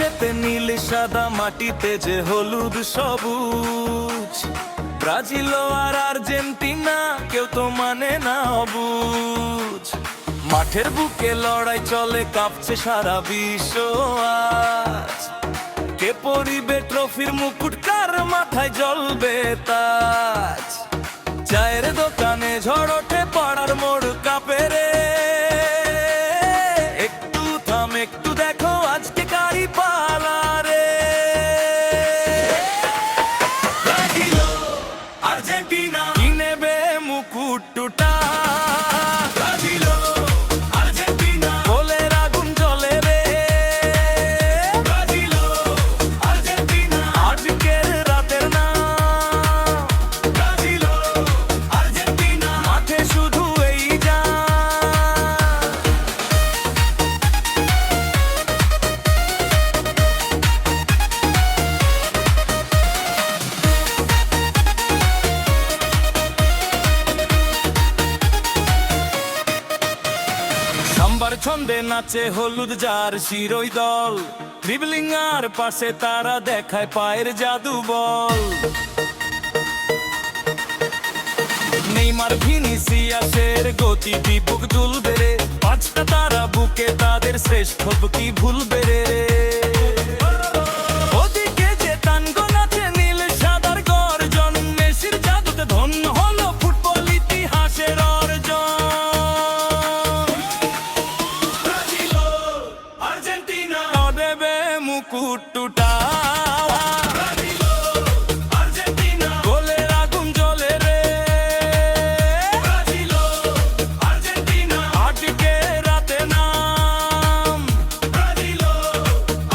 আকাশেতে নীল সাদা, মাটিতে যে হলুদ সবুজ। ব্রাজিল আর আর্জেন্টিনা কেউ তো মানে না অবুঝ। মাঠের বুকে লড়াই চলে, কাঁপছে সারা বিশ্ব আজ। কে পরিবে ট্রফির মুকুট, কার মাথায় জ্বলবে তাজ। চায়ের দোকানে ঝড় ওঠে, পাড়ার মোড় কাঁপে রে। একটু থাম, একটু দেখো আজকে কারি পালা রে। ব্রাজিল আর্জেন্টিনা কি নেবে মুকুটটা। ব্রাজিল আর্জেন্টিনা গোলের আগুন জ্বলে রে। ব্রাজিল আর্জেন্টিনা আজকের রাতের নাম। ব্রাজিল আর্জেন্টিনা মাঠে শুধু এই যা। সাম্বার ছন্দে নাচে হলুদ জার্সির ওই দল। ড্রিবলিং আর পাশে তারা দেখায় পায়ের জাদু বল। নেইমার ভিনিসিয়াসের গতি বুক দুলবে রে। পাঁচটা তারা বুকে তাদের শ্রেষ্ঠ কি ভুলবে রে। ওদিকে যে তানগো নাচে নীল সাদার গর্জন। মেসির জাদুতে ধন্য হলো ফুটবল ইতিহাসের অর্জন। ব্রাজিল আর্জেন্টিনা দেবে মুকুটটা। ব্রাজিল আর্জেন্টিনা গোলের আগুন জ্বলে রে। ব্রাজিল আর্জেন্টিনা আজকে রাতে নাম। ব্রাজিল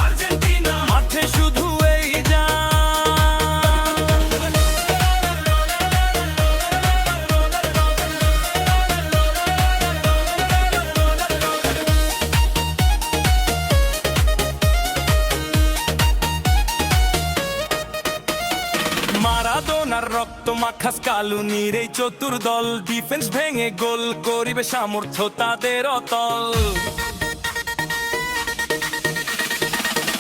আর্জেন্টিনা মাঠে শুধু এই যা। মারাদোনার রক্ত মাখাস কালুনির এই চতুর দল। ডিফেন্স ভেঙে গোল করিবে সামর্থ্য তাদের অতল।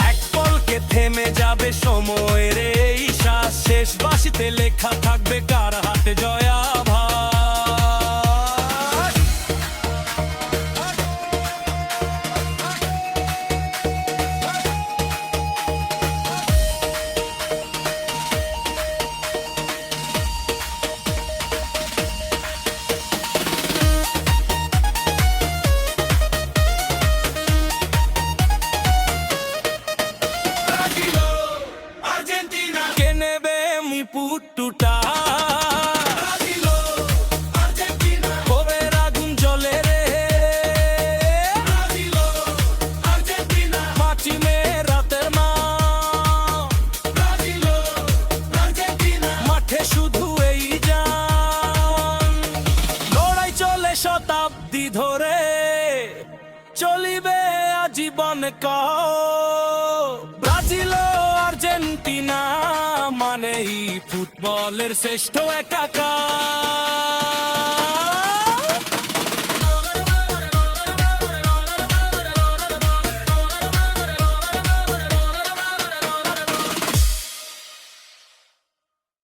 এক পলকে থেমে যাবে সময়ের এই শ্বাস। শেষ বাঁশিতে লেখা থাকবে কার হাতে জয়াভাস। ব্রাজিল আর্জেন্টিনা কে নেবে মুকুটটা। ব্রাজিল আর্জেন্টিনা গোলের আগুন জ্বলে রে। ব্রাজিল আর্জেন্টিনা মাটিমে রাতের নাম। ব্রাজিল আর্জেন্টিনা মাঠে শুধু এই জান। লড়াই চলে শতাব্দী ধরে, চলিবে আজীবন কাও। ব্রাজিল আর্জেন্টিনা মানেই ফুটবলের শ্রেষ্ঠ একাকার।